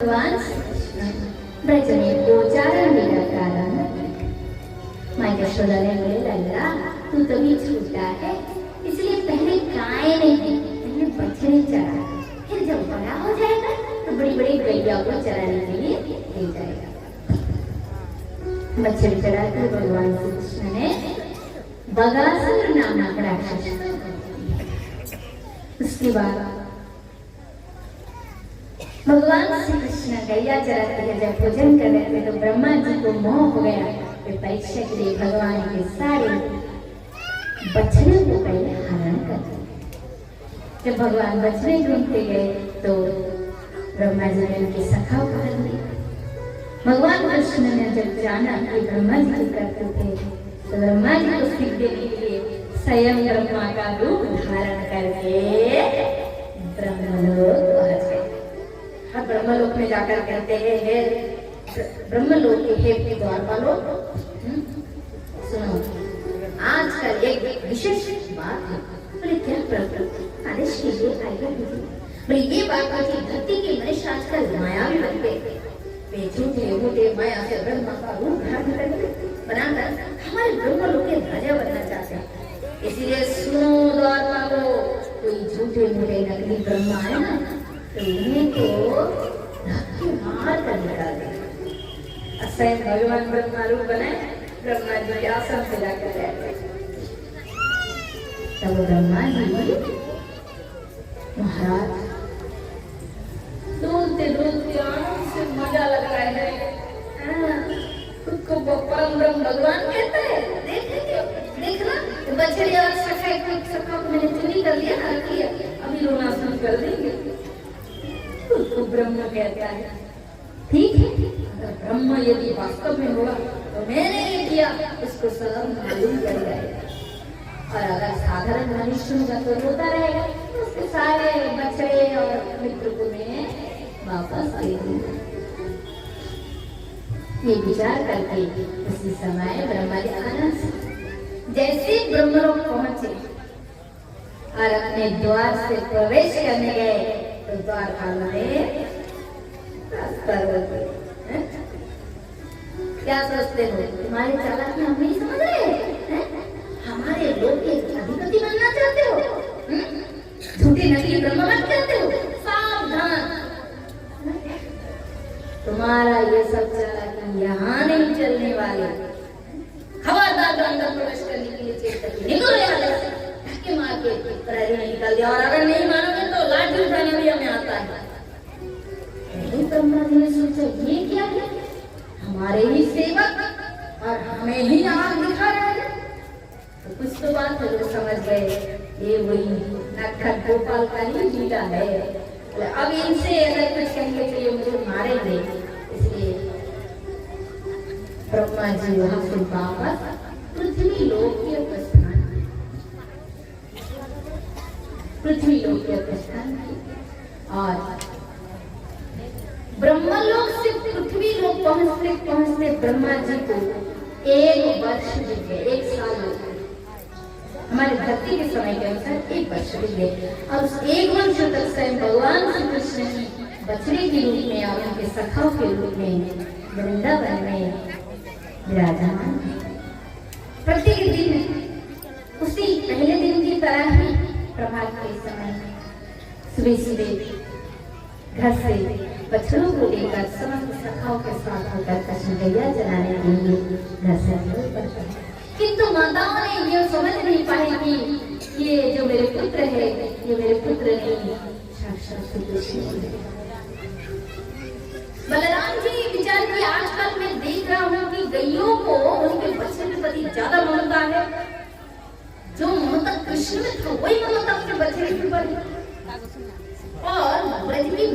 भगवान ब्रज में गोचारण मेरा कारण माँ यशोदा ने बोले लल्ला तू तो भी छोटा है इसलिए पहले गाय नहीं पहले बछड़े चरा, फिर जब बड़ा हो जाएगा तो बड़ी बड़ी गैया को चराने के लिए ले जाएगा। बछड़े चराकर भगवान श्री कृष्ण ने बगासुर नामक राक्षस, उसके बाद भगवान श्री कृष्ण गैया चराते हुए जब भोजन कर रहे थे तो ब्रह्मा जी को मोह हो गया। वे परीक्षा के लिए भगवान के सारे बछड़े को पहले हरण कर दिए। जब भगवान बछड़े ढूंढते गए तो ब्रह्मा जी ने उनके सखा पकड़ लिया। भगवान कृष्ण ने जब जाना कि ब्रह्मा जी को करते थे तो ब्रह्मा जी को सीख देने के लिए स्वयं ब्रह्मा का रूप धारण करके ब्रह्मलोक पहुंच गए। अब ब्रह्मलोक में जाकर कहते हैं ब्रह्मलोक के हे द्वारपालो, सुनो आजकल एक विशेष बात है। बोले क्या प्रभु आदेश कीजिए, आज्ञा कीजिए। बोले ये बात है कि धरती के मनुष्य आजकल मायावी बन गए, वे झूठे माया से ब्रह्मा का रूप धारण करके बनाकर हमारे ब्रह्मलोक के राजा बनना चाहते हैं। इसलिए सुनो द्वारपालो, कोई झूठे मूठे नकली ब्रह्मा है ना तो इन्हें को धक्के मार कर निकाल देगा। असह्य भगवान ब्रह्मा रूप बनाए, ब्रह्मा जी के आसन से जाकर बैठे। तब ब्रह्मा जी महाराज डूबते आनंद से मजा लग रहा है, खुद को परम ब्रह्म भगवान कहता है। देखना बछड़े और सखा को मैंने चुनी कर लिया ना, अभी रोना शुरू कर देंगे। उसको ब्रह्म कहता है। ठीक है, अगर ब्रह्म यदि वास्तव में होगा तो मैंने ये किया उसको सब मालूम कर जाएगा, और अगर साधारण मनुष्य होगा तो रोता रहेगा, तो उसके सारे बछड़े और मित्र को मैं वापस दे दूंगा। ये विचार करके उसी समय ब्रह्मा जी आनंद जैसे ब्रह्मलोक पहुंचे और अपने द्वार से प्रवेश करने गए तो द्वारपाल ने क्या सोचते हो, तुम्हारे चालाकी हम नहीं समझ रहे, हमारे लोग के अधिपति बनना चाहते हो, झूठे नकली ब्रह्म बन करते हो, सावधान। तुम्हारा ये सब चालाकी यहाँ नहीं चलने वाले। खबरदार अंदर प्रवेश करने के लिए चेष्टा की, निकलो यहाँ से, धक्के मार के प्रहरी ने निकाल दिया, और अगर नहीं मानोगे तो लाठी उठाना भी हमें आता है। ब्रह्मा जी ने सोचा ये क्या है, हमारे ही सेवक और हमें ही आग दिखा रहे हैं, तो कुछ तो बात है। लोग समझ गए ये वही नटखट गोपाल का ही लीला है, अब इनसे अगर कुछ कहेंगे तो ये मुझे मारेंगे। इसलिए ब्रह्मा जी वहां से वापस पृथ्वी लोक के प्रस्थान और ब्रह्मलोक से पृथ्वी लोक पहुंचते ब्रह्मा जी को 1 वर्ष बीत गए, 1 साल हो गए। हमारे धरती के समय के अनुसार 1 वर्ष बीत गए, और उस 1 वर्ष तक स्वयं भगवान श्री कृष्ण की बछड़े के रूप में और उनके सखाओं के रूप में वृंदावन में विराजमान। प्रत्येक दिन उसी पहले दिन की तरह ही प्रभात के समय सुबह घर से बछड़ों को लेकर समस्त सखाओं के साथ होकर कृष्ण गैया जलाने के लिए घर से निकल पड़ता है। किंतु माताओं ने ये समझ नहीं पाई कि ये जो मेरे पुत्र है ये मेरे पुत्र नहीं, साक्षात श्री कृष्ण। बलराम जी विचार की आजकल मैं देख रहा हूँ कि गैयों को उनके बच्चे के प्रति ज्यादा ममता है। जो ममता कृष्ण में था वही ममता अपने बच्चे के ऊपर है, और ब्रज की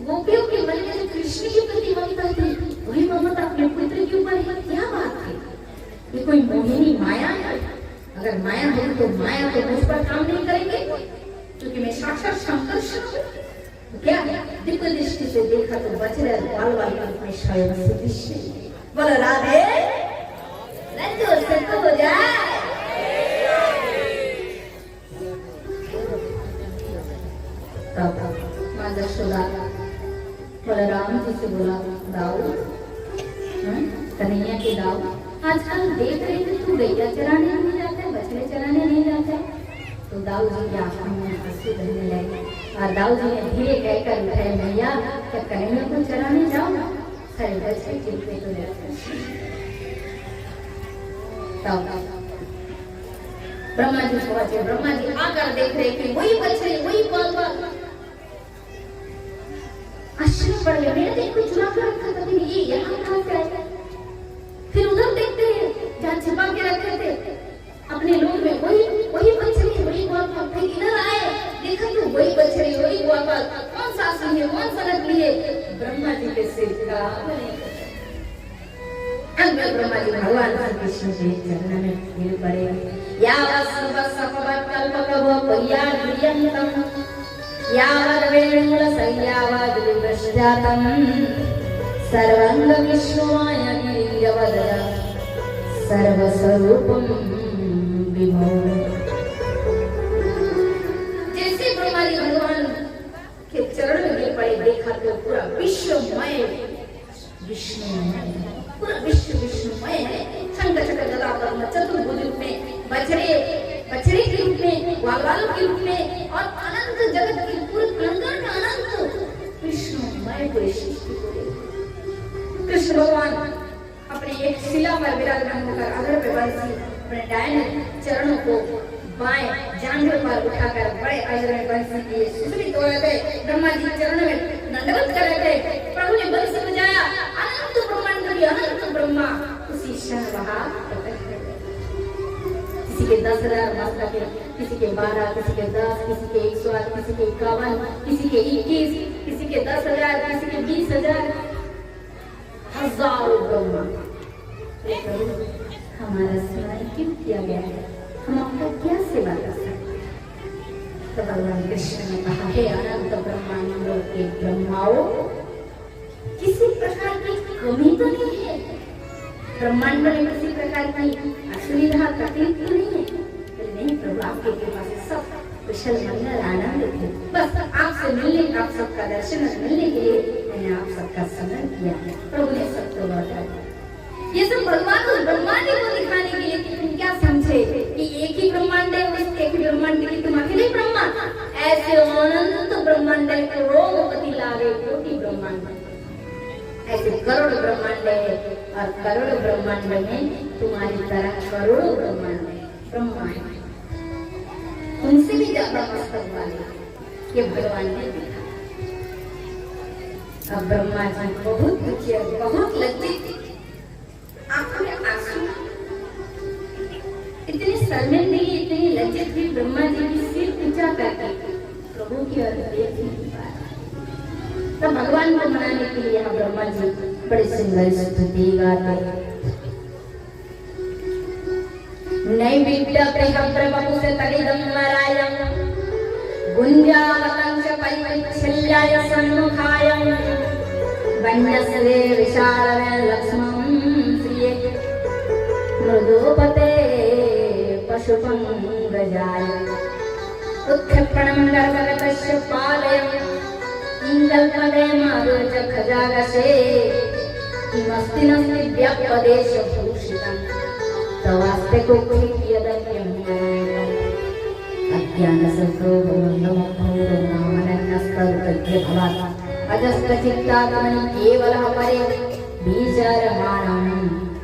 गोपियों के मन में जो कृष्ण के प्रति ममता थी वही ममता अपने पुत्र के ऊपर है। क्या बात है, ये कोई मोहिनी माया है? अगर माया है तो माया तो मुझ पर काम नहीं करेंगे, क्योंकि मैं साक्षात शंकर हूँ। क्या दिव्य दृष्टि से देखा तो बछड़े बाल बाल में स्वयं से कृष्ण। बोलो राधे लड्डू सत्य हो जाए। तब माँ यशोदा बलराम जी से बोला, दाऊ कन्हैया के दाऊ, आजकल देख रही थी तू गैया चराने नहीं जाता है, बछड़े चराने नहीं जाता है। तो दाऊ जी की आंखों में आंसू बहने लगे और दाऊ जी ने धीरे कहकर उठाए, भैया क्या कन्हैया को चराने जाओ, सारे बछड़े चिल्पे तो रहते। ब्रह्मा जी पहुंचे, ब्रह्मा जी आकर देख रहे कि वही बछड़े वही बाल आश्चर्य पड़ गया, मैंने देखो चुरा कर रखा था, ये यहाँ कहाँ से आया। फिर उधर देखते हैं जहाँ छिपा के रखे थे अपने लोग में, वही बछड़ी वही ग्वाल, फिर इधर आए देखा तो वही बछड़ी वही ग्वाल, कौन सा असली है कौन सा नकली है। ब्रह्मा जी के सिर का ब्रह्मा जी भगवान श्री कृष्ण के चरण में गिर पड़े। सर्वंग विष्णुमाय गिरिवदया सर्वस्वरूपम विभो। जैसे ब्रह्मा जी भगवान के चरण में गिर पड़े, देखा तो पूरा विश्वमय पूरा विश्वमय है। शंख चक्र गदा पद्म चतुर्भुज रूप में, बछड़े के रूप में, ग्वाल के रूप में और अनंत जगत के पूरे अंदर का अनंत विष्णुमय पूरी सृष्टि को कृष्ण भगवान अपने एक शिला पर विराजमान होकर अधर पे बंसी अपने दाहिने चरणों को बाएं जांघों पर उठाकर बड़े अधर में बंसी दिए सुशोभित हो रहे थे। ब्रह्मा जी चरणों में दंडवत कर रहे थे। प्रभु ने बंसी बजाया, अनंत ब्रह्मांड की अनंत ब्रह्मा उसी क्षण वहां प्रकट हो गए। किसी के 10,000 मस्तक है, किसी के 12, किसी के 10, किसी के 108, किसी के 51, किसी के 21, किसी के 10,000, किसी के 20,000, हजारों ब्रह्मा। हमारा स्मरण क्यों किया गया है, हम आपका क्या सेवा कर सकते हैं। तो भगवान कृष्ण ने कहा, हे अनंत ब्रह्मांडों के ब्रह्माओं, किसी प्रकार की कमी तो नहीं है, ब्रह्मांड में किसी प्रकार की असुविधा तकलीफ तो नहीं है। नहीं प्रभु, आपके कृपा से सब कुशल मंगल आनंद थे। बस आपसे मिलने, आप सबका दर्शन मिलने के लिए मैंने आप सबका स्मरण किया। प्रभु ने सबको लौटा दिया। ये सब भगवान उस ब्रह्मांड को दिखाने के लिए कि तुम क्या समझे कि एक ही ब्रह्मांड है, उस एक ही ब्रह्मांड के लिए तुम अकेले ब्रह्मा। ऐसे अनंत ब्रह्मांड है, करोड़पति लागे कोटि ब्रह्मांड, ऐसे करोड़ ब्रह्मांड है और करोड़ ब्रह्मांड में तुम्हारी तरह करोड़ों ब्रह्मांड है, ब्रह्मा है, तुमसे भी ज्यादा मस्तक वाले ये भगवान ने दिखा। अब ब्रह्मा जी बहुत दुखी, बहुत लज्जित, आंखों में आंसू, इतनी शर्मिंदगी, इतनी लज्जित थी। ब्रह्मा जी की सिर ऊंचा करके प्रभु की ओर देख नहीं पा रहे। तब भगवान को मनाने के लिए यहाँ ब्रह्मा जी बड़े सुंदर स्तुति गाते। नैवेद्य प्रभु से तलिदं वरायं गुंजावतं च परिच्छल्याय सन्मुखाय वन्यस्वे विशालमे लक्ष्मं श्रिये मृदुपते पशुपंगजाय उत्क्षेपणं गर्भगतस्य पालयं इंगल्पदे मारुच खजागसे किमस्ति नस्ति व्यापदेश भूषितं तवास्ते कुक्षिप्यदत्यं अजस्तचित्तात्मनि केवलः परे विचरमाणं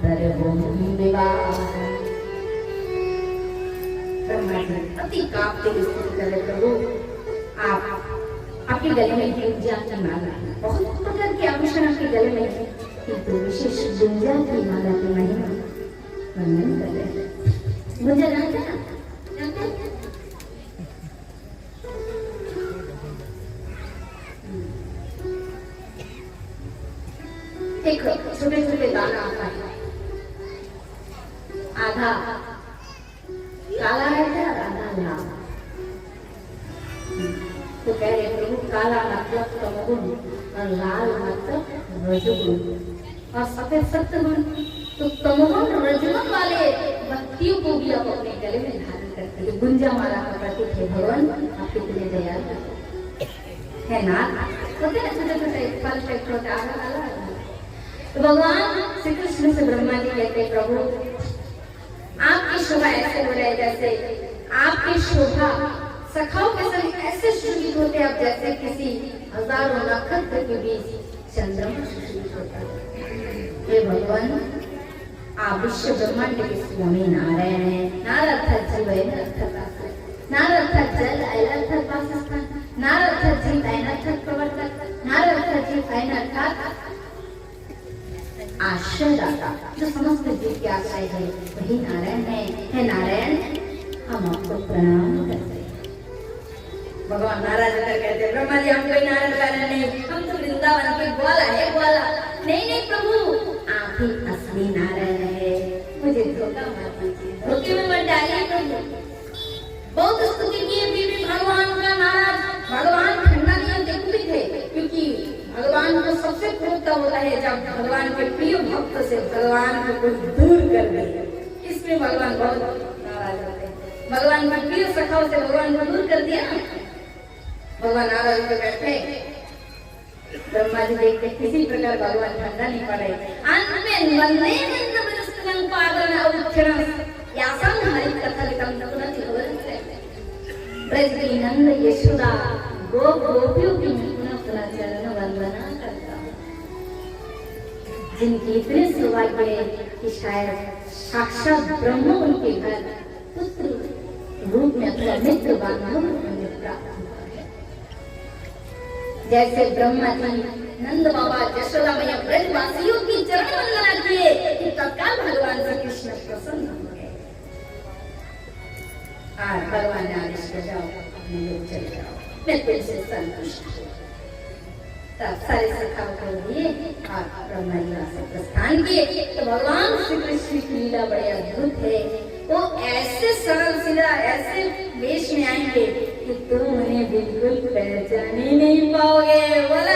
सर्वं विवाह। ब्रह्मा जी अति कांपते हुए स्तुति कर रहे, प्रभु आपके गले में गुंजा की माला, बहुत प्रकार के आभूषण आपके गले में है, किंतु विशेष गुंजा की माला की महिमा वर्णन कर रहे। गुंजा जानते हैं? एक छोटे छोटे दाना आता है, आधा काला रहता है और आधा लाल। तो कह रहे प्रभु, काला मतलब तमोगुण और लाल मतलब रजोगुण और सफेद सत्वगुण। तो तमोगुण रजोगुण वाले व्यक्तियों को भी आप अपने गले में धारण करते हैं। गुंजा माला का प्रतीक है। भगवान आप कितने दयालु। है ना, होते ना छोटे छोटे फल छोटे आधा। तो भगवान श्री कृष्ण से ब्रह्मा जी कहते प्रभु आपकी शोभा ऐसे हो रहे जैसे आपकी शोभा सखाओं के संग ऐसे सुशोभित होते आप जैसे किसी हजारों नक्षत्र के बीच चंद्रमा सुशोभित होता है। हे भगवान आप विश्व ब्रह्मांड के स्वामी नारायण है। नार अर्थात जीव है, नार अर्थात जल, ऐल अर्थात वासस्थान, नार अर्थात जीव, ऐन अर्थात प्रवर्तक, नार अर्थात जीव, ऐन अर्थात आश्रयदाता, जो समस्त जीव के आश्रय है वही नारायण है। हे नारायण हम आपको प्रणाम करते हैं। भगवान नाराज होकर कहते ब्रह्मा जी हम कोई नारायण नहीं, हम तो वृंदावन के ग्वाला है, ग्वाला। नहीं प्रभु आप ही असली नारायण है, मुझे धोखा मत दीजिए, धोखे में मत डालिए प्रभु। बहुत स्तुति की भी भगवान का नाराज, भगवान ठंडा नहीं देखते थे, क्योंकि भगवान को सबसे क्रोध तब होता है जब भगवान के प्रिय भक्त से भगवान को कोई दूर कर दे, इसमें भगवान बहुत नाराज होते हैं। भगवान के प्रिय सखाओं से भगवान को दूर कर दिया, भगवान नाराज होकर बैठे। ब्रह्मा जी देखते किसी प्रकार भगवान ठंडा नहीं पड़े। अंत में वंदे नंद विरस्तनं पादन औक्षणं यासं हरि कथलितं तपुनति भवन्ते। ब्रज की नंद यशोदा गोपियों की पुनः पुनः चरण वंदना करता हूँ, जिनकी इतने सौभाग्य है कि शायद साक्षात ब्रह्म उनके घर पुत्र रूप में अपना मित्र बांधव प्राप्त हुआ है। जैसे ब्रह्मा जी नंद बाबा यशोदा मैया ब्रजवासियों की चरण वंदना किए कि तत्काल भगवान श्री कृष्ण प्रसन्न हो गए। आज भगवान ने आदेश किया जाओ अपने लोग चले जाओ, मैं तुमसे संतुष्ट हूँ। तब सारे सखाओं को दिए और ब्रह्मा जी वहां से प्रस्थान किए। तो भगवान श्री कृष्ण की लीला बड़ी अद्भुत है। वो ऐसे सरल सीधा ऐसे वेश में आएंगे कि तुम उन्हें बिल्कुल पहचान ही नहीं पाओगे। बोला